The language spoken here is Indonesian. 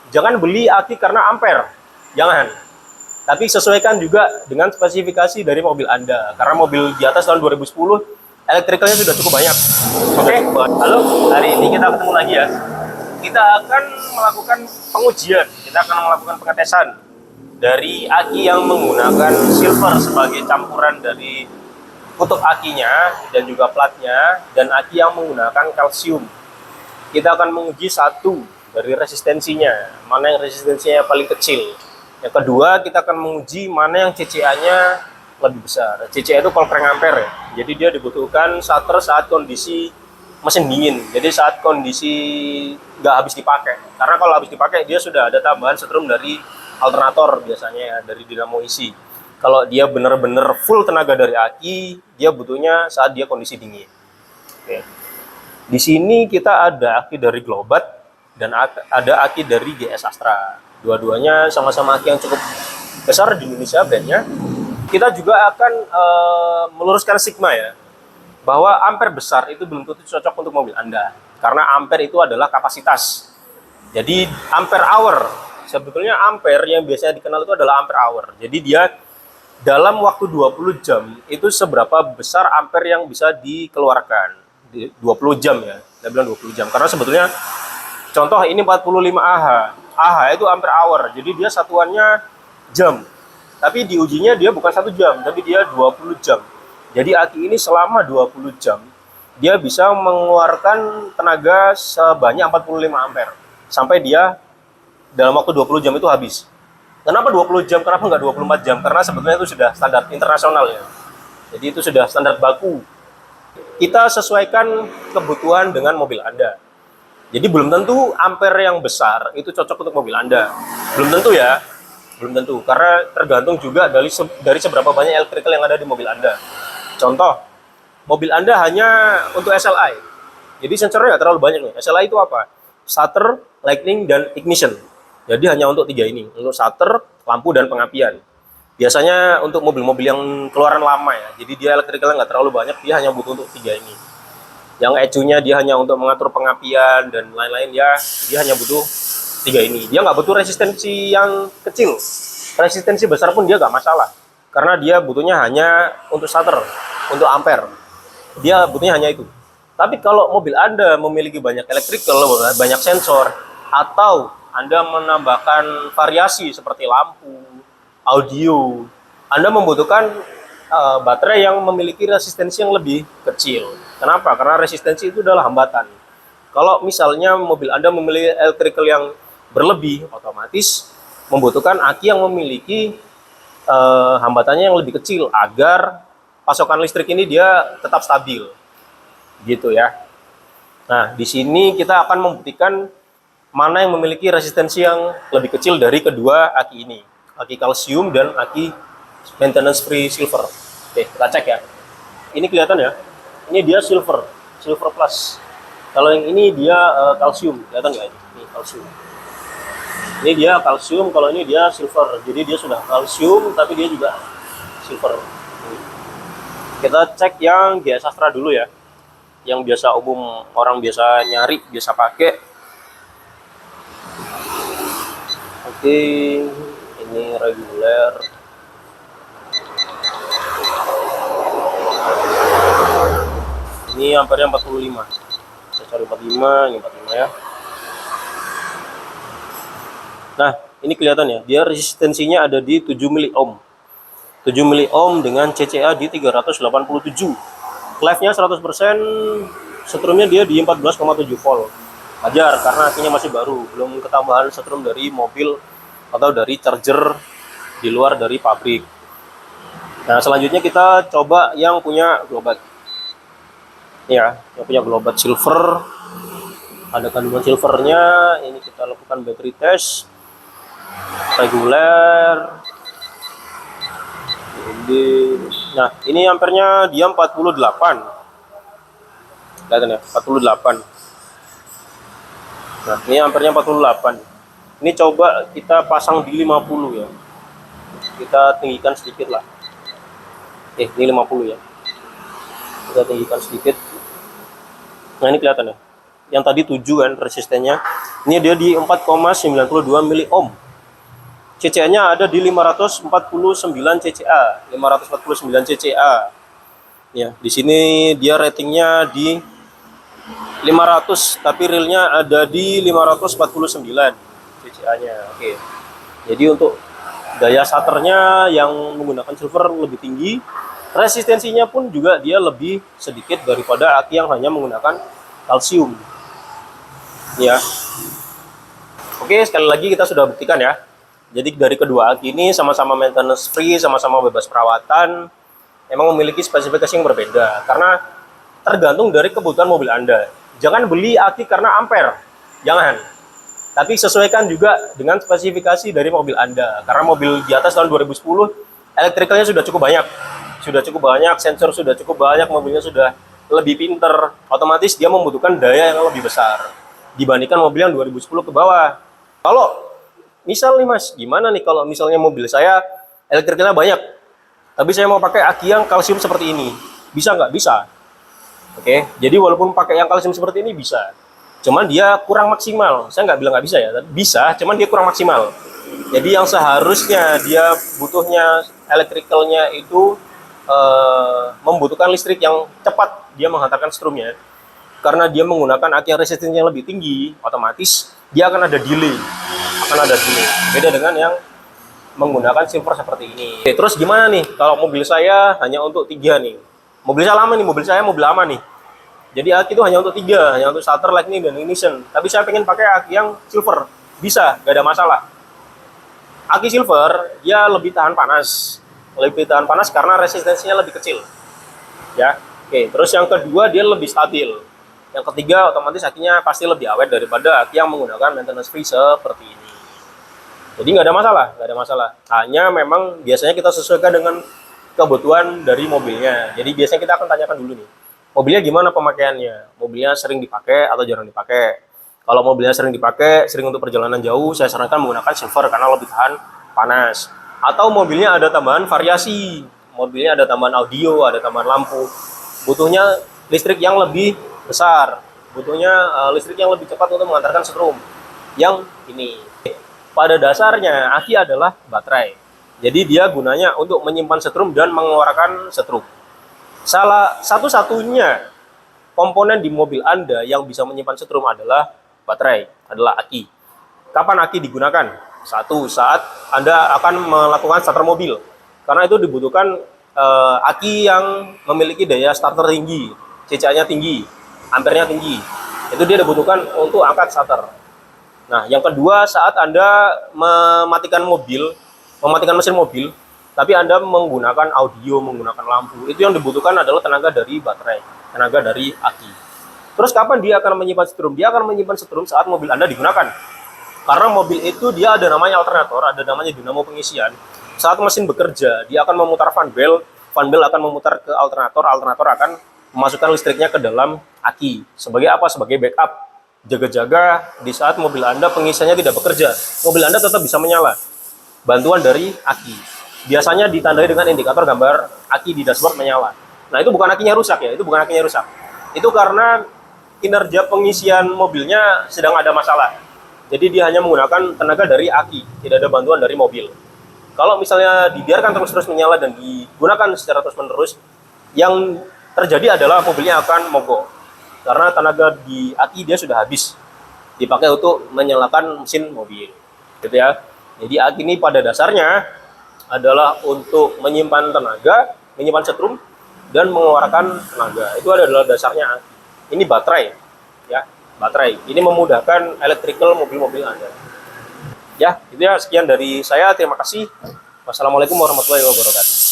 Jangan beli aki karena ampere, jangan. Tapi sesuaikan juga dengan spesifikasi dari mobil Anda. Karena mobil di atas tahun 2010, elektrikalnya sudah cukup banyak. Oke, halo, hari ini kita ketemu lagi ya. Kita akan melakukan pengujian, kita akan melakukan pengetesan dari aki yang menggunakan silver sebagai campuran dari kutub akinya dan juga platnya, dan aki yang menggunakan kalsium. Kita akan menguji satu dari resistensinya, mana yang resistensinya paling kecil. Yang kedua, kita akan menguji mana yang CCA-nya lebih besar. CCA itu volt ampere ya. Jadi dia dibutuhkan starter saat kondisi mesin dingin. Jadi saat kondisi nggak habis dipakai. Karena kalau habis dipakai dia sudah ada tambahan setrum dari alternator biasanya ya, dari dinamo isi. Kalau dia benar-benar full tenaga dari aki, dia butuhnya saat dia kondisi dingin. Oke. Di sini kita ada aki dari Globat dan ada aki dari GS Astra. Dua-duanya sama-sama aki yang cukup besar di Indonesia brandnya. Kita juga akan meluruskan stigma ya, bahwa ampere besar itu belum tentu cocok untuk mobil Anda. Karena ampere itu adalah kapasitas. Jadi ampere hour, sebetulnya ampere yang biasanya dikenal itu adalah ampere hour. Jadi dia dalam waktu 20 jam itu seberapa besar ampere yang bisa dikeluarkan. 20 jam ya, saya bilang 20 jam. Karena sebetulnya contoh ini 45 Ah. Ah itu ampere hour, jadi dia satuannya jam. Tapi diujinya dia bukan 1 jam, tapi dia 20 jam. Jadi aki ini selama 20 jam, dia bisa mengeluarkan tenaga sebanyak 45 ampere. Sampai dia dalam waktu 20 jam itu habis. Kenapa 20 jam? Kenapa nggak 24 jam? Karena sebetulnya itu sudah standar internasional ya. Jadi itu sudah standar baku. Kita sesuaikan kebutuhan dengan mobil Anda. Jadi belum tentu ampere yang besar itu cocok untuk mobil Anda. Belum tentu ya. Belum tentu. Karena tergantung juga dari seberapa banyak elektrikal yang ada di mobil Anda. Contoh, mobil Anda hanya untuk SLI. Jadi sensornya nggak terlalu banyak nih. SLI itu apa? Starter, lightning, dan ignition. Jadi hanya untuk 3 ini. Untuk starter, lampu, dan pengapian. Biasanya untuk mobil-mobil yang keluaran lama ya. Jadi dia elektrikalnya nggak terlalu banyak. Dia hanya butuh untuk 3 ini. Yang ECU-nya dia hanya untuk mengatur pengapian dan lain-lain ya, dia hanya butuh 3 ini. Dia nggak butuh resistensi yang kecil. Resistensi besar pun dia nggak masalah. Karena dia butuhnya hanya untuk starter, untuk ampere. Dia butuhnya hanya itu. Tapi kalau mobil Anda memiliki banyak elektrikal, banyak sensor, atau Anda menambahkan variasi seperti lampu, audio, Anda membutuhkan baterai yang memiliki resistensi yang lebih kecil. Kenapa? Karena resistensi itu adalah hambatan. Kalau misalnya mobil Anda memiliki elektrikal yang berlebih, otomatis membutuhkan aki yang memiliki hambatannya yang lebih kecil agar pasokan listrik ini dia tetap stabil. Gitu ya. Nah, di sini kita akan membuktikan mana yang memiliki resistensi yang lebih kecil dari kedua aki ini. Aki kalsium dan aki maintenance free silver. Oke, kita cek ya. Ini kelihatan ya. Ini dia silver plus. Kalau yang ini dia kalsium, kelihatan nggak ini? Ini kalsium. Ini dia kalsium, kalau ini dia silver. Jadi dia sudah kalsium, tapi dia juga silver. Kita cek yang GS Astra dulu ya. Yang biasa umum orang biasa nyari, biasa pakai. Oke, ini reguler. Ini ampernya 45. Saya cari 45, ini 45 ya. Nah, ini kelihatan ya. Dia resistensinya ada di 7 mili ohm. 7 mili ohm dengan CCA di 387. Live-nya 100%, setrumnya dia di 14,7 volt. Wajar karena akinya masih baru, belum ketambahan setrum dari mobil atau dari charger di luar dari pabrik. Nah, selanjutnya kita coba yang punya Globat. Ya, yang punya Globat silver. Ada kandungan silvernya. Ini kita lakukan battery test reguler. Nah, ini ampernya dia 48. Lihat ya, 48. Nah, ini ampernya 48. Ini coba kita pasang di 50 ya. Kita tinggikan sedikit lah. Ini 50 ya. Kita tinggikan sedikit. Nah, ini kelihatan ya. yang tadi 7 kan resistennya. Ini dia di 4,92 mili ohm. CCA-nya ada di 549 CCA, 549 CCA. Ya, di sini dia ratingnya di 500, tapi realnya ada di 549 CCA-nya. Oke. Jadi untuk daya shutternya yang menggunakan silver lebih tinggi, resistensinya pun juga dia lebih sedikit daripada aki yang hanya menggunakan kalsium. Ya. Oke, sekali lagi kita sudah buktikan ya. Jadi dari kedua aki ini sama-sama maintenance free, sama-sama bebas perawatan, memang memiliki spesifikasi yang berbeda karena tergantung dari kebutuhan mobil Anda. Jangan beli aki karena ampere, jangan. Tapi sesuaikan juga dengan spesifikasi dari mobil Anda. Karena mobil di atas tahun 2010, elektrikalnya sudah cukup banyak. Sudah cukup banyak, sensor sudah cukup banyak, mobilnya sudah lebih pinter. Otomatis dia membutuhkan daya yang lebih besar dibandingkan mobil yang 2010 ke bawah. Kalau misal nih Mas, gimana nih kalau misalnya mobil saya elektrikalnya banyak, tapi saya mau pakai aki yang kalsium seperti ini, bisa nggak? Bisa. Oke, jadi walaupun pakai yang kalsium seperti ini bisa, cuman dia kurang maksimal. Saya nggak bilang nggak bisa ya, bisa, cuman dia kurang maksimal. Jadi yang seharusnya dia butuhnya elektrikalnya itu membutuhkan listrik yang cepat dia menghantarkan strumnya. Karena dia menggunakan aki yang resistensinya lebih tinggi, otomatis dia akan ada delay. Beda dengan yang menggunakan silver seperti ini. Oke, terus gimana nih kalau mobil saya hanya untuk 3 nih? Mobil saya mobil lama nih. Jadi aki itu hanya untuk 3, hanya untuk starter, lightning, dan ignition. Tapi saya pengen pakai aki yang silver, bisa, gak ada masalah. Aki silver dia lebih tahan panas, karena resistensinya lebih kecil. Ya, oke. Terus yang kedua dia lebih stabil. Yang ketiga otomatis akinya pasti lebih awet daripada aki yang menggunakan maintenance free seperti ini. Jadi nggak ada masalah. Hanya memang biasanya kita sesuaikan dengan kebutuhan dari mobilnya. Jadi biasanya kita akan tanyakan dulu nih, mobilnya gimana pemakaiannya? Mobilnya sering dipakai atau jarang dipakai? Kalau mobilnya sering dipakai, sering untuk perjalanan jauh, saya sarankan menggunakan silver karena lebih tahan panas. Atau mobilnya ada tambahan variasi, mobilnya ada tambahan audio, ada tambahan lampu, butuhnya listrik yang lebih besar, butuhnya listrik yang lebih cepat untuk mengantarkan strum. Yang ini, pada dasarnya aki adalah baterai. Jadi dia gunanya untuk menyimpan setrum dan mengeluarkan setrum. Salah satu-satunya komponen di mobil Anda yang bisa menyimpan setrum adalah baterai, adalah aki. Kapan aki digunakan? Satu, saat Anda akan melakukan starter mobil. Karena itu dibutuhkan aki yang memiliki daya starter tinggi, CCA-nya tinggi, ampernya tinggi. Itu dia dibutuhkan untuk angkat starter. Nah, yang kedua, saat Anda mematikan mesin mobil, tapi Anda menggunakan audio, menggunakan lampu, itu yang dibutuhkan adalah tenaga dari baterai, tenaga dari aki. Terus kapan dia akan menyimpan setrum? Dia akan menyimpan setrum saat mobil Anda digunakan. Karena mobil itu dia ada namanya alternator, ada namanya dinamo pengisian. Saat mesin bekerja, dia akan memutar fan bell akan memutar ke alternator akan memasukkan listriknya ke dalam aki. Sebagai apa? Sebagai backup. Jaga-jaga di saat mobil Anda pengisiannya tidak bekerja, mobil Anda tetap bisa menyala. Bantuan dari aki. Biasanya ditandai dengan indikator gambar aki di dashboard menyala. Nah, itu bukan akinya rusak ya, Itu karena kinerja pengisian mobilnya sedang ada masalah. Jadi dia hanya menggunakan tenaga dari aki, tidak ada bantuan dari mobil. Kalau misalnya dibiarkan terus-terus menyala dan digunakan secara terus-menerus, yang terjadi adalah mobilnya akan mogok. Karena tenaga di aki dia sudah habis, dipakai untuk menyalakan mesin mobil. Gitu ya. Jadi aki ini pada dasarnya adalah untuk menyimpan tenaga, menyimpan setrum, dan mengeluarkan tenaga. Itu adalah dasarnya aki. Ini baterai, ya, baterai. Ini memudahkan electrical mobil-mobil Anda. Ya, itu ya, sekian dari saya. Terima kasih. Wassalamualaikum warahmatullahi wabarakatuh.